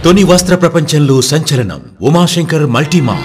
తొని వస్త్ర ప్రపంచంలో సంచలనం ఉమాశంకర్ మల్టీమార్.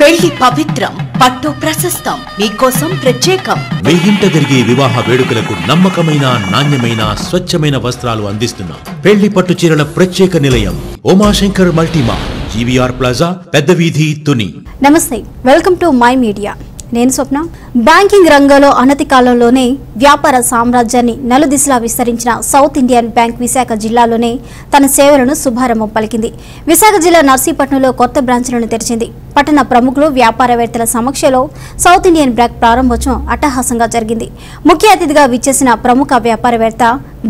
పెళ్లి పవిత్రం, పట్టు ప్రశస్తం, మీకోసం ప్రత్యేకం. మీ ఇంట జరిగే వివాహ వేడుకలకు నమ్మకమైన, నాణ్యమైన, స్వచ్ఛమైన వస్త్రాలు అందిస్తున్నాం. పెళ్లి పట్టు చీరల ప్రత్యేక నిలయం ఉమాశంకర్ మల్టీమార్, జీవీఆర్ ప్లాజా, పెద్ద వీధి, తుని. నమస్తే, వెల్కమ్ టు మై మీడియా. నేను స్వప్న. బ్యాంకింగ్ రంగంలో అనతి కాలంలోనే వ్యాపార సామ్రాజ్యాన్ని నలుదిశలా విస్తరించిన సౌత్ ఇండియన్ బ్యాంక్ విశాఖ జిల్లాలోనే తన సేవలను శుభారంభం పలికింది. విశాఖ జిల్లా నర్సీపట్నంలో కొత్త బ్రాంచ్లను తెరిచింది. పట్టణ ప్రముఖులు, వ్యాపారవేత్తల సమక్షంలో సౌత్ ఇండియన్ బ్యాంక్ ప్రారంభోత్సవం అట్టహాసంగా జరిగింది. ముఖ్య అతిథిగా విచ్చేసిన ప్రముఖ వ్యాపారవేత్త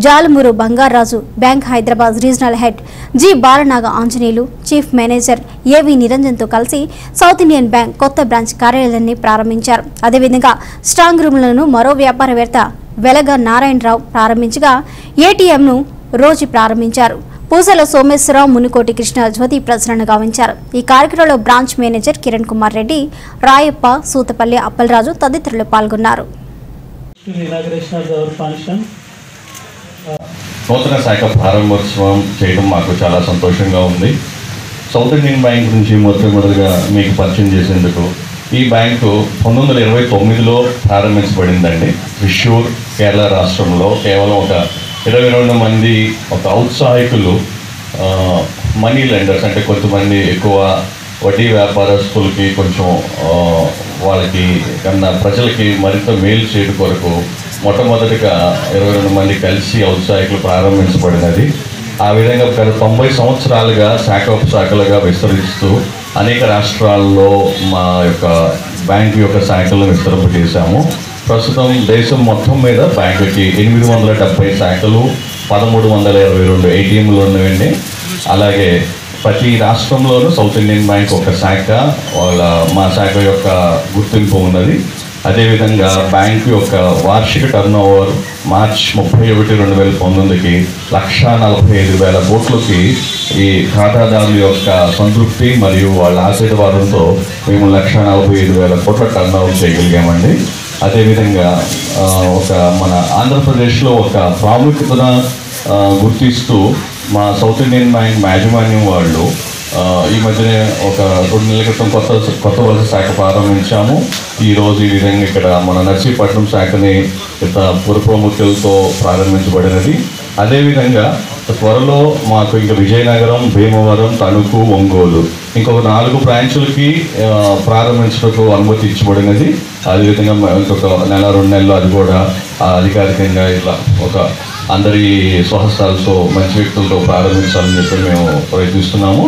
Jalamuru Bangaraju, bank Hyderabad regional head G Balanaga Anjaneyulu, chief manager A V నిరంజన్తో కలిసి సౌత్ ఇండియన్ బ్యాంక్ కొత్త బ్రాంచ్ కార్యాలయాన్ని ప్రారంభించారు. అదేవిధంగా స్ట్రాంగ్ రూమ్లను మరో వ్యాపారవేత్త వెలగ నారాయణరావు ప్రారంభించగా ఏటీఎంను రోజు ప్రారంభించారు. పూసల సోమేశ్వరరావు, మునుకోటి కృష్ణ జ్యోతి ప్రసరణ గావించారు. ఈ కార్యక్రమంలో బ్రాంచ్ మేనేజర్ కిరణ్ కుమార్ రెడ్డి, రాయప్ప, సూతపల్లి అప్పలరాజు తదితరులు పాల్గొన్నారు. నూతన శాఖ ప్రారంభోత్సవం చేయడం మాకు చాలా సంతోషంగా ఉంది. సౌత్ ఇండియన్ బ్యాంక్ గురించి మొదటిగా మీకు పరిచయం చేసేందుకు, ఈ బ్యాంకు 1929లో ప్రారంభించబడిందండి. త్రిశూర్, కేరళ రాష్ట్రంలో కేవలం ఒక 22 మంది ఒక ఔత్సాహికులు, మనీ లెండర్స్, అంటే కొంతమంది ఎక్కువ వడ్డీ వ్యాపారస్తులకి కొంచెం వాళ్ళకి కన్నా ప్రజలకి మరింత మేలు చేయడం కొరకు మొట్టమొదటిగా 22 మంది కలిసి ఔత్సాహికులు ప్రారంభించబడినది. ఆ విధంగా గత 90 సంవత్సరాలుగా శాఖోపశాఖలుగా విస్తరిస్తూ అనేక రాష్ట్రాల్లో మా యొక్క బ్యాంకు యొక్క శాఖలను విస్తరింపజేశాము. ప్రస్తుతం దేశం మొత్తం మీద బ్యాంకుకి 870 శాఖలు, 1322 ఏటీఎంలు ఉన్నవండి. అలాగే ప్రతి రాష్ట్రంలోనూ సౌత్ ఇండియన్ బ్యాంక్ ఒక శాఖ, మా శాఖ యొక్క గుర్తింపు ఉన్నది. అదేవిధంగా బ్యాంకు యొక్క వార్షిక టర్నోవర్ మార్చి 31, 2019కి 1,45,000 కోట్లకి ఈ ఖాతాదారుల యొక్క సంతృప్తి మరియు వాళ్ళ ఆశీర్వాదంతో మేము 1,45,000 కోట్ల టర్నోవర్ చేయగలిగామండి. అదేవిధంగా ఒక మన ఆంధ్రప్రదేశ్లో ఒక ప్రాముఖ్యతను గుర్తిస్తూ మా సౌత్ ఇండియన్ బ్యాంక్ యాజమాన్యం వాళ్ళు ఈ మధ్యనే ఒక 2 నెలల క్రితం కొత్త వలస శాఖ ప్రారంభించాము. ఈరోజు ఈ విధంగా ఇక్కడ మన నర్సీపట్నం శాఖని పురప్రముఖులతో ప్రారంభించబడినది. అదేవిధంగా త్వరలో మాకు ఇంకా విజయనగరం, భీమవరం, తణుకు, ఒంగోలు ఇంకొక 4 బ్రాంచులకి ప్రారంభించడానికి అనుమతి ఇచ్చబడినది. అదేవిధంగా ఇంకొక 1-2 నెలలు అది కూడా అధికారికంగా ఇలా ఒక అందరి స్వహస్తాలతో మంచి వ్యక్తులతో ప్రారంభించాలని చెప్పి మేము ప్రయత్నిస్తున్నాము.